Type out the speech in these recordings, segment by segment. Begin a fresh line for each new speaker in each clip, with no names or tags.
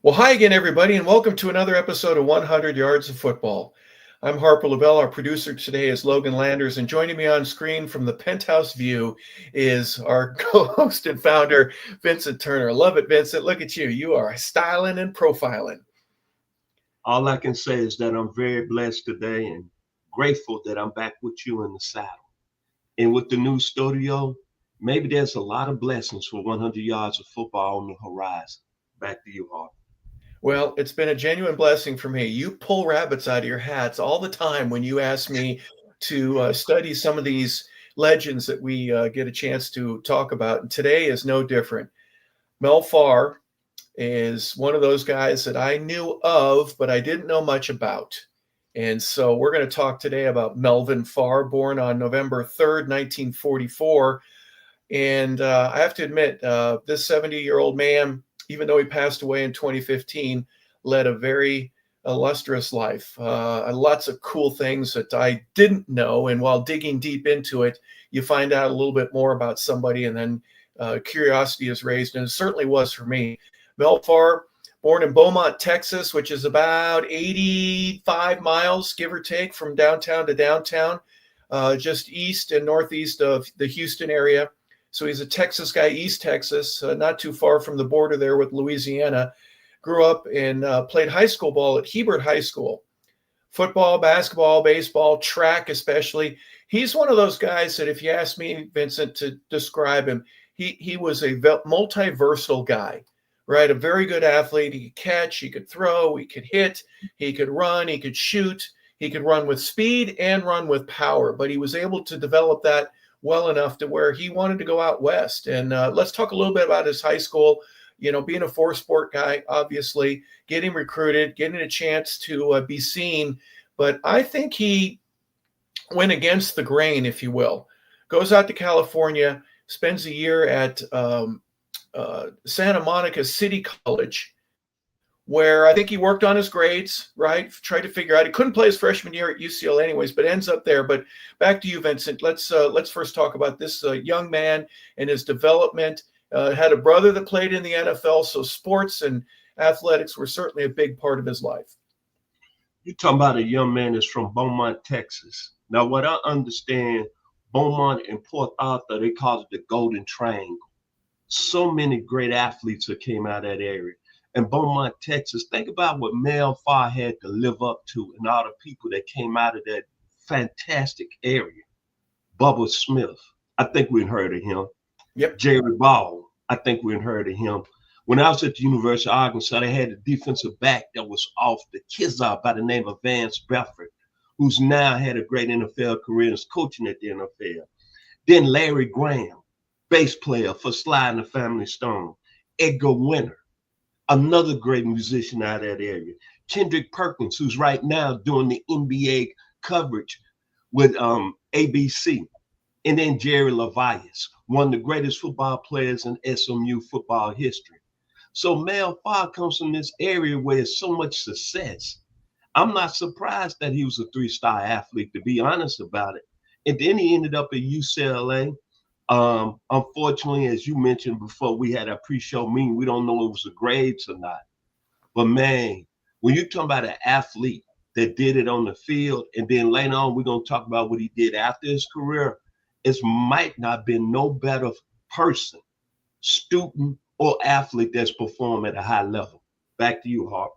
Well, hi again, everybody, and welcome to another episode of 100 Yards of Football. I'm Harper LaBelle. Our producer today is Logan Landers, and joining me on screen from the penthouse view is our co-host and founder, Vincent Turner. Love it, Vincent. Look at you. You are styling and profiling.
All I can say is that I'm very blessed today and grateful that I'm back with you in the saddle. And with the new studio, maybe there's a lot of blessings for 100 yards of football on the horizon. Back to you, Harper.
Well, it's been a genuine blessing for me. You pull rabbits out of your hats all the time when you ask me to study some of these legends that we get a chance to talk about. And today is no different. Mel Farr is one of those guys that I knew of, but I didn't know much about. And so we're going to talk today about Melvin Farr, born on November 3rd, 1944. And I have to admit, this 70-year-old man, even though he passed away in 2015, led a very illustrious life. Lots of cool things that I didn't know. And while digging deep into it, you find out a little bit more about somebody, and then curiosity is raised. And it certainly was for me. Mel Farr, born in Beaumont, Texas, which is about 85 miles, give or take, from downtown to downtown, just east and northeast of the Houston area. So he's a Texas guy, East Texas, not too far from the border there with Louisiana. Grew up and played high school ball at Hebert High School. Football, basketball, baseball, track especially. He's one of those guys that if you ask me, Vincent, to describe him, he was a multi-versatile guy, right? A very good athlete. He could catch, he could throw, he could hit, he could run, he could shoot. He could run with speed and run with power, but he was able to develop that well enough to where he wanted to go out west. And let's talk a little bit about his high school, being a four-sport guy, obviously, getting recruited, getting a chance to be seen. But I think he went against the grain, if you will. Goes out to California, spends a year at Santa Monica City College, where I think he worked on his grades, right? Tried to figure out. He couldn't play his freshman year at UCLA anyways, but ends up there. But back to you, Vincent. Let's first talk about this young man and his development. Had a brother that played in the NFL, so sports and athletics were certainly a big part of his life.
You're talking about a young man that's from Beaumont, Texas. Now, what I understand, Beaumont and Port Arthur, they call it the Golden Triangle. So many great athletes that came out of that area. And Beaumont, Texas, think about what Mel Farr had to live up to and all the people that came out of that fantastic area. Bubba Smith, I think we've heard of him.
Yep.
Jerry Ball, I think we've heard of him. When I was at the University of Arkansas, they had a defensive back that was off the Kizar by the name of Vance Bedford, who's now had a great NFL career and is coaching at the NFL. Then Larry Graham, bass player for Sly and the Family Stone. Edgar Winter, another great musician out of that area. Kendrick Perkins, who's right now doing the NBA coverage with ABC. And then Jerry Levias, one of the greatest football players in SMU football history. So Mel Farr comes from this area where there's so much success. I'm not surprised that he was a three-star athlete, to be honest about it. And then he ended up at UCLA. Unfortunately, as you mentioned before, we had a pre-show meeting. We don't know if it was the grades or not. But man, when you're talking about an athlete that did it on the field, and then later on, we're going to talk about what he did after his career, it might not been no better person, student, or athlete that's performed at a high level. Back to you, Harp.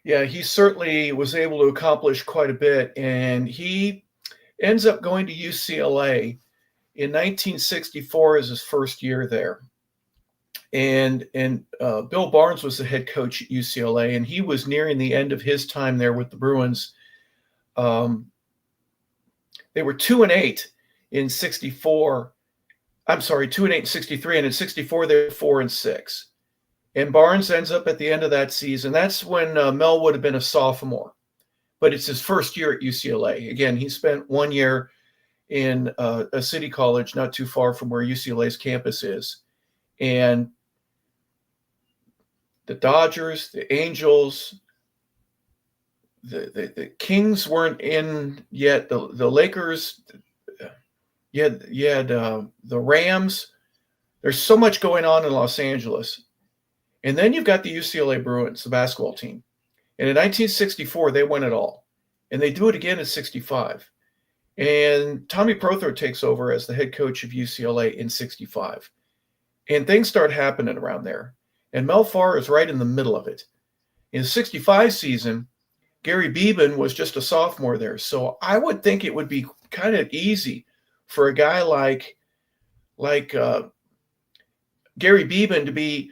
Yeah, he certainly was able to accomplish quite a bit, and he ends up going to UCLA in 1964 as his first year there. And Bill Barnes was the head coach at UCLA, and he was nearing the end of his time there with the Bruins. They were 2-8 in 64. I'm sorry, 2-8 in 63, and in 64 they were 4-6. And Barnes ends up at the end of that season. That's when Mel would have been a sophomore, but it's his first year at UCLA. Again, he spent 1 year in a city college not too far from where UCLA's campus is. And the Dodgers, the Angels, the Kings weren't in yet. The Lakers, you had the Rams. There's so much going on in Los Angeles. And then you've got the UCLA Bruins, the basketball team. And in 1964, they won it all. And they do it again in 65. And Tommy Prothro takes over as the head coach of UCLA in 65. And things start happening around there. And Mel Farr is right in the middle of it. In the 65 season, Gary Beban was just a sophomore there. So I would think it would be kind of easy for a guy like Gary Beban to be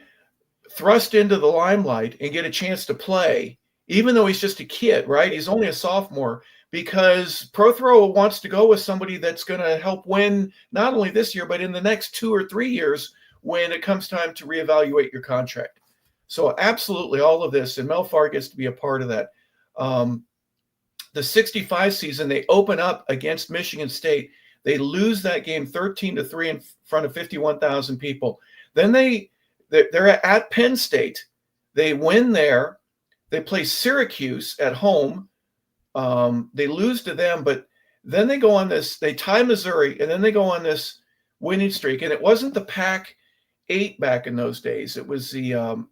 thrust into the limelight and get a chance to play, even though he's just a kid, right? He's only a sophomore, because Prothro wants to go with somebody that's going to help win not only this year, but in the next 2 or 3 years when it comes time to reevaluate your contract. So absolutely all of this, and Mel Farr gets to be a part of that. The 65 season, they open up against Michigan State. They lose that game 13-3 in front of 51,000 people. Then they're at Penn State. They win there. They play Syracuse at home. They lose to them, but then they go on this, they tie Missouri, and then they go on this winning streak. And it wasn't the Pac-8 back in those days. It was the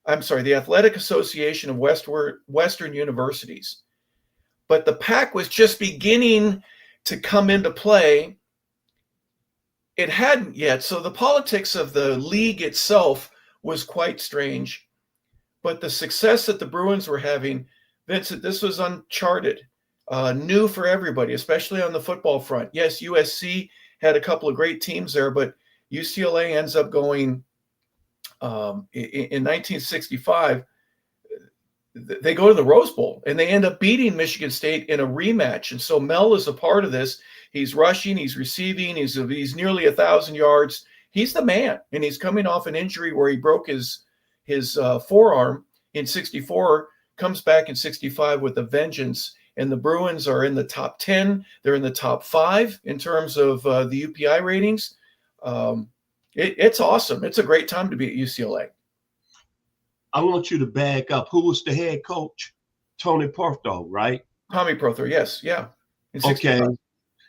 the Athletic Association of Western Universities. But the Pac was just beginning to come into play. It hadn't yet. So the politics of the league itself was quite strange. But the success that the Bruins were having, Vincent, this was uncharted, new for everybody, especially on the football front. Yes, USC had a couple of great teams there, but UCLA ends up going in 1965. They go to the Rose Bowl, and they end up beating Michigan State in a rematch. And so Mel is a part of this. He's rushing, he's receiving, he's nearly 1,000 yards. He's the man, and he's coming off an injury where he broke his forearm in 64, comes back in 65 with a vengeance. And the Bruins are in the top 10. They're in the top 5 in terms of the UPI ratings. It's awesome. It's a great time to be at UCLA.
I want you to back up. Who was the head coach? Tony Prothro, right?
Tommy Prothro, yes, yeah.
Okay.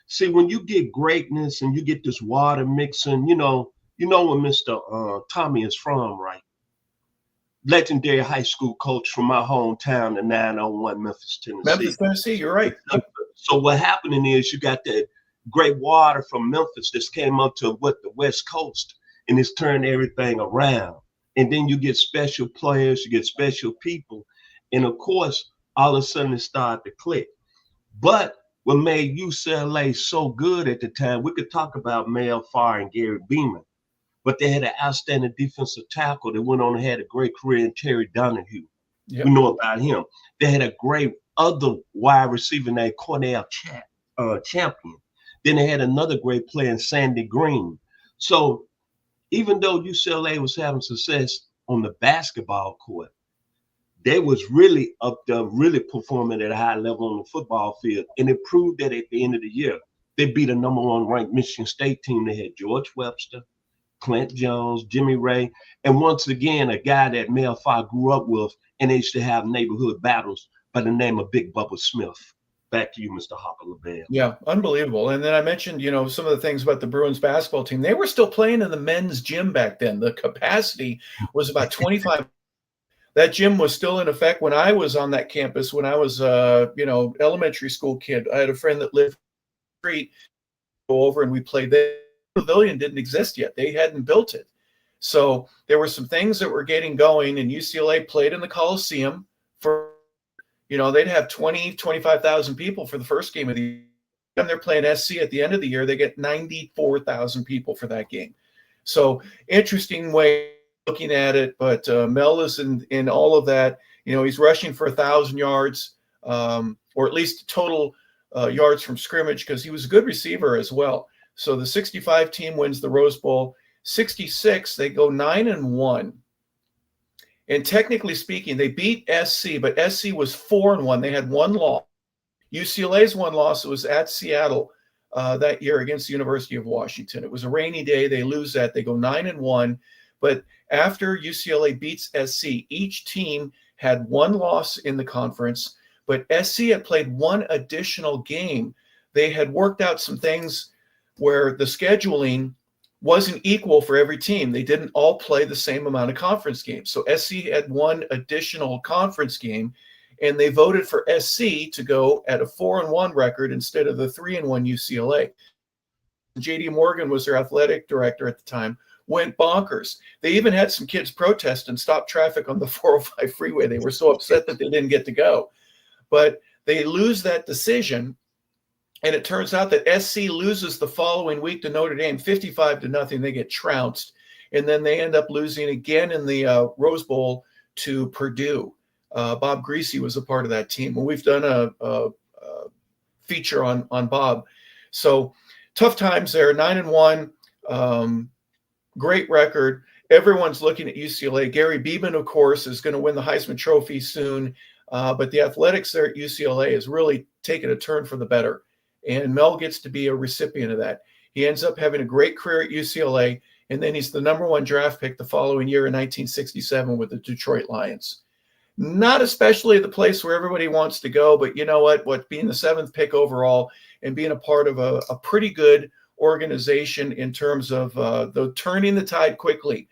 See, when you get greatness and you get this water mixing, you know where Mr. Tommy is from, right? Legendary high school coach from my hometown, the 901 Memphis, Tennessee.
Memphis, Tennessee, you're right.
So what happening is you got that great water from Memphis that's came up to the West Coast, and it's turned everything around. And then you get special players, you get special people. And of course, all of a sudden it started to click. But what made UCLA so good at the time, we could talk about Mel Farr and Gary Beban, but they had an outstanding defensive tackle that went on and had a great career in Terry Donahue. Yep. We know about him. They had a great other wide receiver named Cornell Champion. Then they had another great player in Sandy Green. So even though UCLA was having success on the basketball court, they was really up there, really performing at a high level on the football field. And it proved that at the end of the year, they beat a number 1 ranked Michigan State team. They had George Webster, Clint Jones, Jimmy Ray, and once again, a guy that Mel Farr grew up with, and they used to have neighborhood battles by the name of Big Bubba Smith. Back to you, Mr. Hopper LaBelle.
Yeah, unbelievable. And then I mentioned, some of the things about the Bruins basketball team. They were still playing in the men's gym back then. The capacity was about 25. That gym was still in effect when I was on that campus, when I was, elementary school kid. I had a friend that lived on the street, go over and we played there. The pavilion didn't exist yet. They hadn't built it. So there were some things that were getting going, and UCLA played in the Coliseum for, they'd have 25,000 people for the first game of the year. And they're playing SC at the end of the year. They get 94,000 people for that game. So interesting way of looking at it. But Mel is in all of that. He's rushing for 1,000 yards, or at least total yards from scrimmage, because he was a good receiver as well. So the 65 team wins the Rose Bowl. 66, they go 9-1. And technically speaking, they beat SC, but SC was 4-1. They had 1 loss. UCLA's 1 loss was at Seattle that year against the University of Washington. It was a rainy day. They lose that. They go 9-1. But after UCLA beats SC, each team had 1 loss in the conference, but SC had played 1 additional game. They had worked out some things where the scheduling wasn't equal for every team. They didn't all play the same amount of conference games. So SC had one additional conference game, and they voted for SC to go at a 4-1 record instead of the 3-1 UCLA. JD Morgan was their athletic director at the time, went bonkers. They even had some kids protest and stop traffic on the 405 freeway. They were so upset that they didn't get to go. But they lose that decision, and it turns out that SC loses the following week to Notre Dame, 55-0. They get trounced, and then they end up losing again in the Rose Bowl to Purdue. Bob Greasy was a part of that team. Well, we've done a feature on Bob. So tough times there, 9-1, great record. Everyone's looking at UCLA. Gary Beeman, of course, is going to win the Heisman Trophy soon. But the athletics there at UCLA has really taken a turn for the better. And Mel gets to be a recipient of that. He ends up having a great career at UCLA, and then he's the #1 draft pick the following year in 1967 with the Detroit Lions. Not especially the place where everybody wants to go, but you know what being the 7th pick overall and being a part of a pretty good organization in terms of the turning the tide quickly.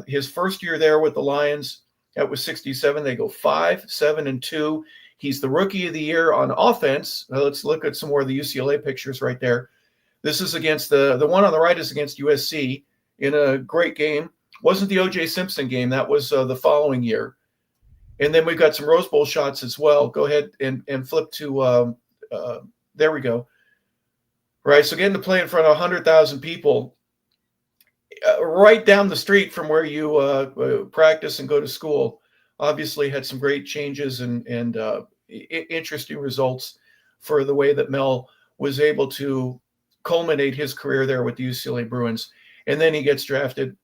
His first year there with the Lions, that was 67. They go 5-7-2. He's the rookie of the year on offense. Let's look at some more of the UCLA pictures right there. This is against the one on the right is against USC in a great game. Wasn't the O.J. Simpson game. That was the following year. And then we've got some Rose Bowl shots as well. Go ahead and flip to there we go. Right, so getting to play in front of 100,000 people right down the street from where you practice and go to school. Obviously had some great changes and interesting results for the way that Mel was able to culminate his career there with the UCLA Bruins. And then he gets drafted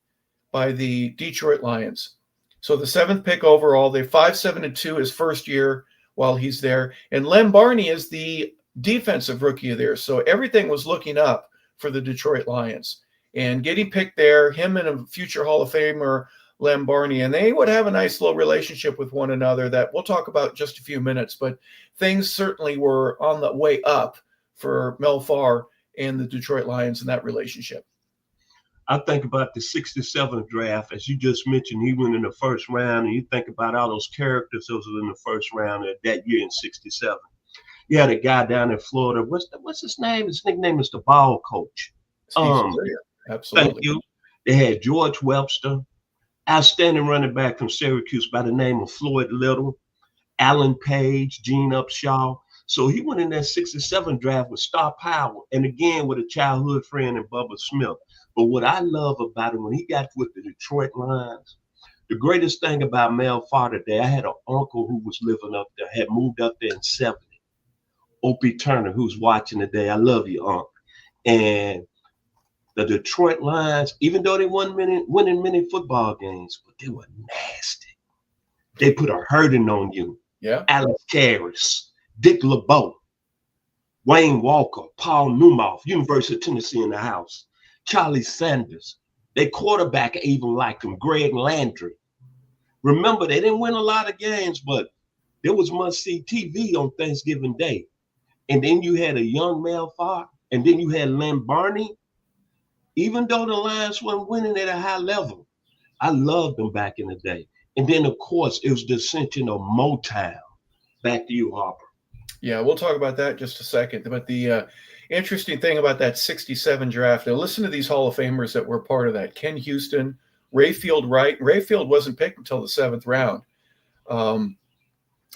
by the Detroit Lions. So the 7th pick overall, they 5-7-2 his first year while he's there. And Len Barney is the defensive rookie of theirs. So everything was looking up for the Detroit Lions. And getting picked there, him and a future Hall of Famer, Len Barney, and they would have a nice little relationship with one another that we'll talk about in just a few minutes. But things certainly were on the way up for Mel Farr and the Detroit Lions in that relationship.
I think about the 67th draft, as you just mentioned, he went in the first round, and you think about all those characters that was in the first round that year in 67. You had a guy down in Florida. What's his name? His nickname is the ball coach.
Absolutely.
Thank you. They had George Webster, outstanding running back from Syracuse by the name of Floyd Little, Alan Page, Gene Upshaw. So he went in that 67 draft with star power, and again with a childhood friend in Bubba Smith. But what I love about him, when he got with the Detroit Lions, the greatest thing about Mel Farr today, I had an uncle who was living up there, had moved up there in 70. Opie Turner, who's watching today. I love you, Unc. And the Detroit Lions, even though they winning many football games, but they were nasty. They put a hurting on you.
Yeah.
Alex Karras, Dick LeBeau, Wayne Walker, Paul Newmouth, University of Tennessee in the house, Charlie Sanders. They quarterback even liked him, Greg Landry. Remember, they didn't win a lot of games, but there was must-see TV on Thanksgiving Day. And then you had a young Mel Farr, and then you had Len Barney. Even though the Lions weren't winning at a high level, I loved them back in the day. And then, of course, it was the ascension of Motown. Back to you, Harper.
Yeah, we'll talk about that in just a second. But the interesting thing about that 67 draft, now listen to these Hall of Famers that were part of that. Ken Houston, Rayfield Wright. Rayfield wasn't picked until the 7th round.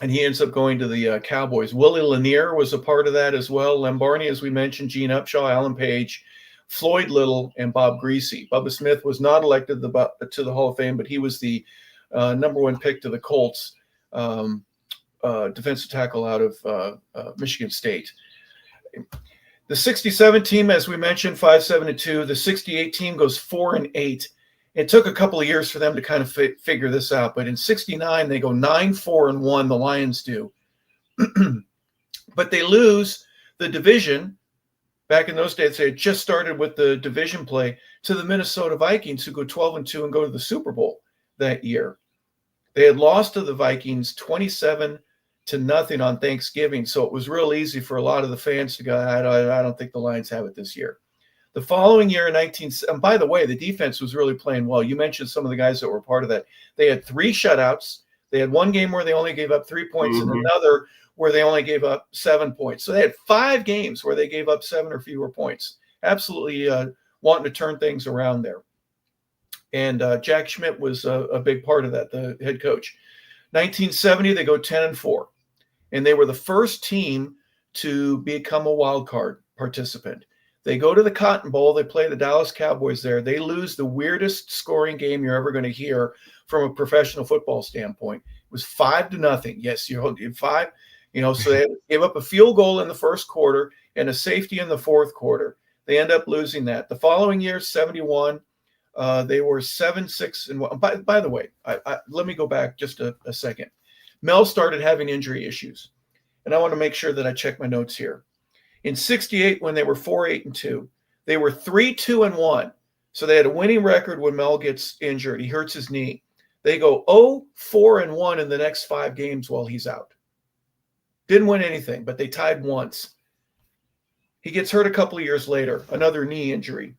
And he ends up going to the Cowboys. Willie Lanier was a part of that as well. Len Barney, as we mentioned, Gene Upshaw, Alan Page, Floyd Little, and Bob Greasy. Bubba Smith was not elected to the Hall of Fame, but he was the #1 pick to the Colts, defensive tackle out of Michigan State. The 67 team, as we mentioned, 5-7-2. The 68 team goes 4-8. It took a couple of years for them to kind of figure this out, but in 69 they go 9-4-1. The Lions do, but they lose the division. Back in those days, they had just started with the division play to the Minnesota Vikings, who go 12-2 and go to the Super Bowl that year. They had lost to the Vikings 27-0 on Thanksgiving, so it was real easy for a lot of the fans to go, I don't think the Lions have it this year. The following year in 19, and by the way, the defense was really playing well. You mentioned some of the guys that were part of that. They had 3 shutouts. They had one game where they only gave up 3 points and another where they only gave up 7 points. So they had 5 games where they gave up 7 or fewer points. Absolutely wanting to turn things around there. And Jack Schmidt was a big part of that, the head coach. 1970, they go 10-4. And they were the first team to become a wild card participant. They go to the Cotton Bowl. They play the Dallas Cowboys there. They lose the weirdest scoring game you're ever going to hear from a professional football standpoint. It was 5-0. Yes, you're 5. So they gave up a field goal in the first quarter and a safety in the fourth quarter. They end up losing that. The following year, 71, they were 7-6. By the way, let me go back just a second. Mel started having injury issues, and I want to make sure that I check my notes here. In 68, when they were 4-8-2, they were 3-2-1. So they had a winning record when Mel gets injured. He hurts his knee. They go 0-4-1 in the next 5 games while he's out. Didn't win anything, but they tied once. He gets hurt a couple of years later, another knee injury.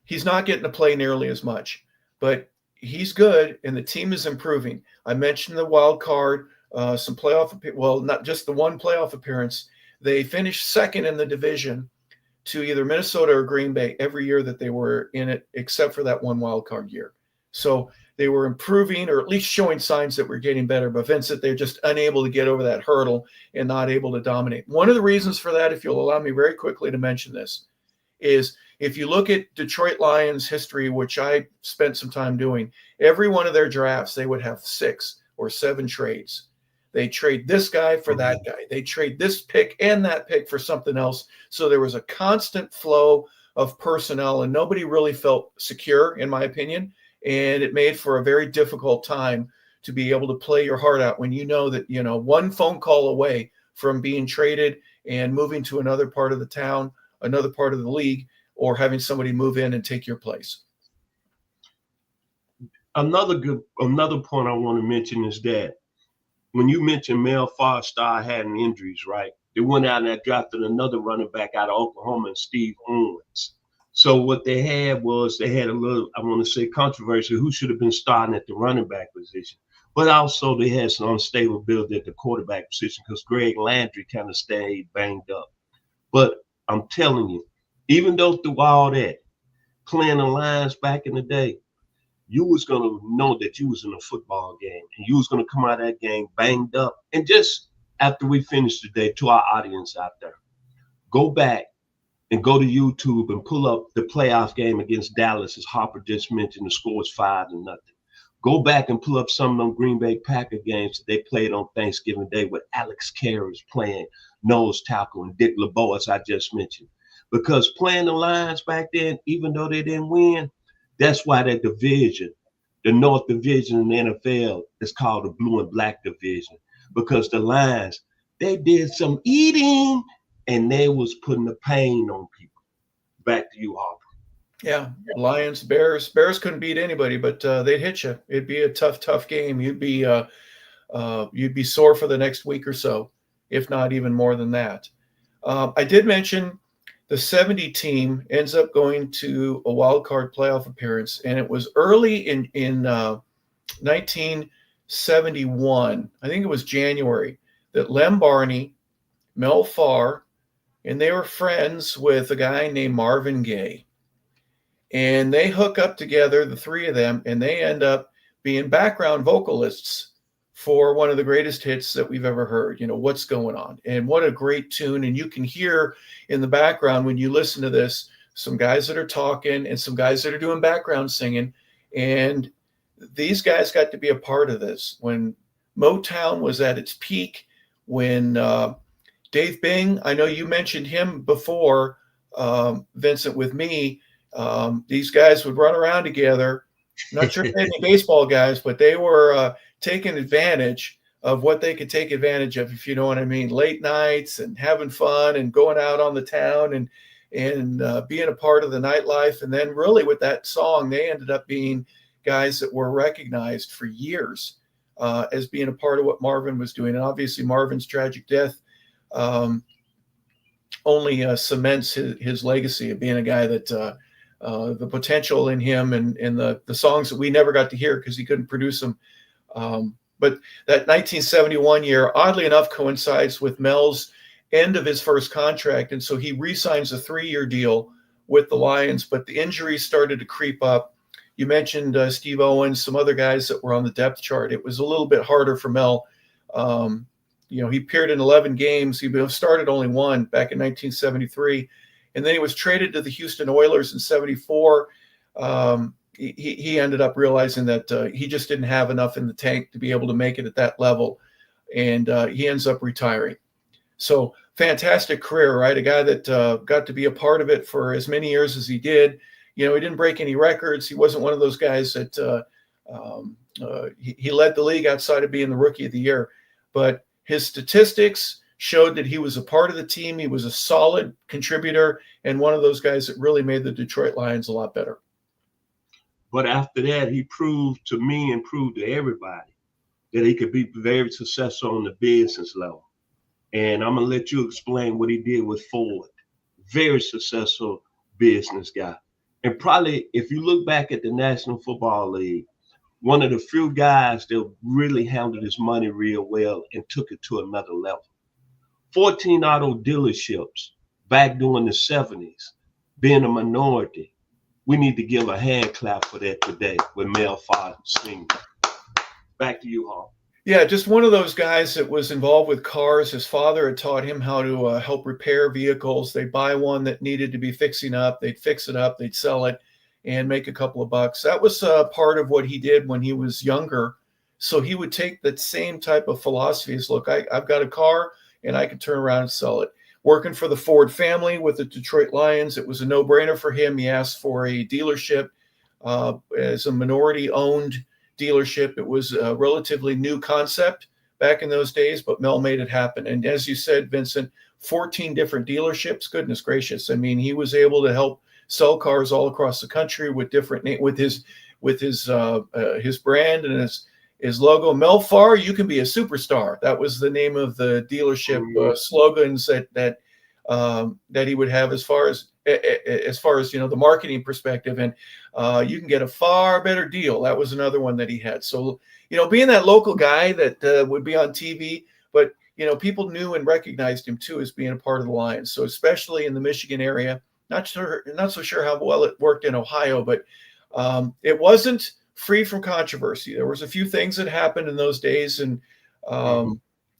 He's not getting to play nearly as much, but he's good, and the team is improving. I mentioned the wild card, some playoff, well, not just the one playoff appearance. They finished second in the division to either Minnesota or Green Bay every year that they were in it, except for that one wild card year. So they were improving, or at least showing signs that we're getting better. But Vincent, they're just unable to get over that hurdle and not able to dominate. One of the reasons for that, if you'll allow me very quickly to mention this, is if you look at Detroit Lions history, which I spent some time doing, every one of their drafts, they would have 6 or 7 trades. They trade this guy for that guy. They trade this pick and that pick for something else. So there was a constant flow of personnel, and nobody really felt secure, in my opinion. And it made for a very difficult time to be able to play your heart out when you know that, one phone call away from being traded and moving to another part of the town, another part of the league, or having somebody move in and take your place.
Another point I want to mention is that when you mentioned Mel Farr started having injuries, right? They went out and drafted another running back out of Oklahoma, and Steve Owens. So what they had a little, I want to say, controversy who should have been starting at the running back position. But also they had some unstable build at the quarterback position because Greg Landry kind of stayed banged up. But I'm telling you, even though through all that, playing the Lions back in the day, you was going to know that you was in a football game and you was going to come out of that game banged up. And just after we finish today, to our audience out there, go back and go to YouTube and pull up the playoff game against Dallas, as Harper just mentioned. The score was 5-0. Go back and pull up some of them Green Bay Packer games that they played on Thanksgiving Day with Alex Carey's playing nose tackle and Dick LeBeau, as I just mentioned. Because playing the Lions back then, even though they didn't win, that's why that division, the North Division in the NFL, is called the Blue and Black Division. Because the Lions, they did some eating and they was putting the pain on people. Back to you, Harper.
Yeah, Lions, Bears couldn't beat anybody, but they'd hit you. It'd be a tough game. You'd be sore for the next week or so, if not even more than that. I did mention the 70 team ends up going to a wild card playoff appearance, and it was early in 1971. I think it was January that Lem Barney, Mel Farr, and they were friends with a guy named Marvin Gaye. And they hook up together, the 3 of them, and they end up being background vocalists for one of the greatest hits that we've ever heard, What's Going On. And what a great tune. And you can hear in the background when you listen to this, some guys that are talking and some guys that are doing background singing. And these guys got to be a part of this. When Motown was at its peak, when Dave Bing, I know you mentioned him before, Vincent, with me. These guys would run around together. Not sure if they had any baseball guys, but they were taking advantage of what they could take advantage of, if you know what I mean. Late nights and having fun and going out on the town and being a part of the nightlife. And then really with that song, they ended up being guys that were recognized for years as being a part of what Marvin was doing. And obviously Marvin's tragic death only cements his legacy of being a guy that the potential in him and the songs that we never got to hear because he couldn't produce them. But that 1971 year, oddly enough, coincides with Mel's end of his first contract. And so he re-signs a 3-year deal with the Lions, but the injuries started to creep up. You mentioned Steve Owens, some other guys that were on the depth chart. It was a little bit harder for Mel. He appeared in 11 games. He started only one back in 1973. And then he was traded to the Houston Oilers in 74. He ended up realizing that he just didn't have enough in the tank to be able to make it at that level. And he ends up retiring. So fantastic career, right? A guy that got to be a part of it for as many years as he did. He didn't break any records. He wasn't one of those guys that he led the league outside of being the Rookie of the Year. But his statistics showed that he was a part of the team. He was a solid contributor and one of those guys that really made the Detroit Lions a lot better.
But after that, he proved to me and proved to everybody that he could be very successful on the business level. And I'm going to let you explain what he did with Ford. Very successful business guy. And probably if you look back at the National Football League, one of the few guys that really handled his money real well and took it to another level. 14 auto dealerships back during the 70s, being a minority. We need to give a hand clap for that today with Mel Farr Sr. Back to you, Hall.
Yeah, just one of those guys that was involved with cars. His father had taught him how to help repair vehicles. They'd buy one that needed to be fixing up. They'd fix it up. They'd sell it and make a couple of bucks. That was part of what he did when he was younger. So he would take that same type of philosophy as, look, I've got a car and I can turn around and sell it. Working for the Ford family with the Detroit Lions, it was a no-brainer for him. He asked for a dealership as a minority-owned dealership. It was a relatively new concept back in those days, but Mel made it happen. And as you said, Vincent, 14 different dealerships. Goodness gracious! I mean, he was able to help sell cars all across the country with different with his brand and his logo. Mel Farr, you can be a superstar. That was the name of the dealership slogans that he would have as far as the marketing perspective, and you can get a far better deal. That was another one that he had. So being that local guy that would be on TV, but people knew and recognized him too as being a part of the Lions. So especially in the Michigan area, not so sure how well it worked in Ohio, but it wasn't free from controversy. There was a few things that happened in those days, and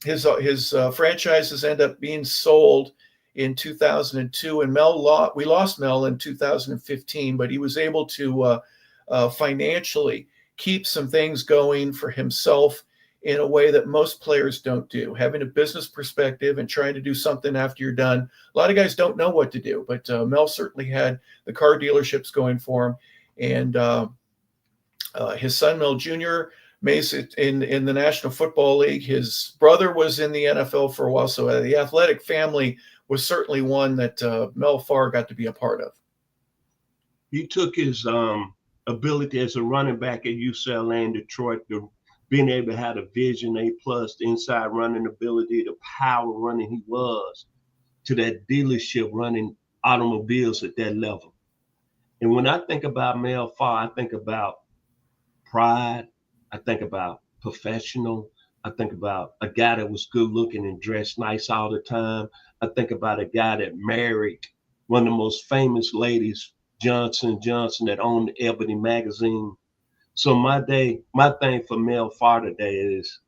his franchises end up being sold in 2002, and we lost Mel in 2015, but he was able to financially keep some things going for himself in a way that most players don't do. Having a business perspective and trying to do something after you're done. A lot of guys don't know what to do, but Mel certainly had the car dealerships going for him, and his son Mel Jr. made it in the National Football League. His brother was in the NFL for a while, so the athletic family was certainly one that Mel Farr got to be a part of.
He took his ability as a running back at UCLA in Detroit, to being able to have the vision, A+, the inside running ability, the power running he was, to that dealership running automobiles at that level. And when I think about Mel Farr, I think about pride. I think about professional. I think about a guy that was good looking and dressed nice all the time. I think about a guy that married one of the most famous ladies, Johnson & Johnson, that owned Ebony magazine. So my thing for Mel Farr today is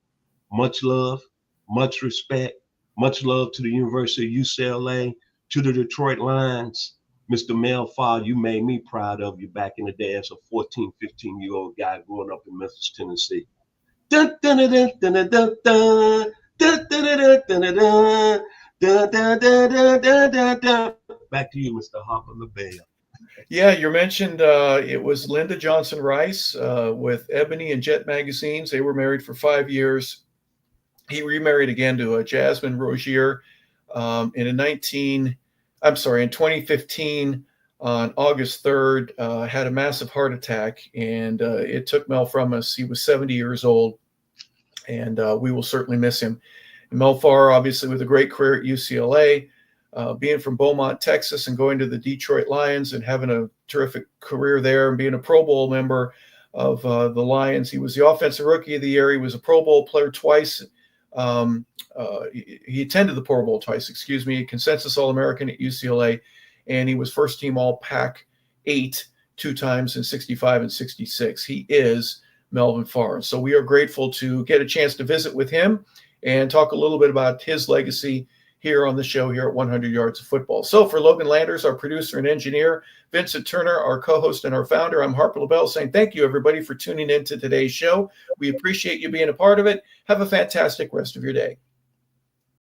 much love, much respect, much love to the University of UCLA, to the Detroit Lions. Mr. Mel Farr, you made me proud of you back in the day as a 14, 15-year-old guy growing up in Memphis, Tennessee. Back to you, Mr. Harper LaBelle.
Yeah, you mentioned it was Linda Johnson Rice with Ebony and Jet magazines. They were married for 5 years. He remarried again to Jasmine Rogier in 2015 on August 3rd, had a massive heart attack, and it took Mel from us. He was 70 years old, and we will certainly miss him. And Mel Farr, obviously, with a great career at UCLA, being from Beaumont, Texas, and going to the Detroit Lions and having a terrific career there and being a Pro Bowl member of the Lions. He was the Offensive Rookie of the Year. He was a Pro Bowl player twice. He attended the Pro Bowl twice, excuse me, consensus All-American at UCLA, and he was first team All-Pac 8 2 times in 65 and 66. He is Melvin Farr. So we are grateful to get a chance to visit with him and talk a little bit about his legacy here on the show here at 100 Yards of Football. So for Logan Landers, our producer and engineer, Vincent Turner, our co-host and our founder, I'm Harper LaBelle saying thank you, everybody, for tuning in to today's show. We appreciate you being a part of it. Have a fantastic rest of your day.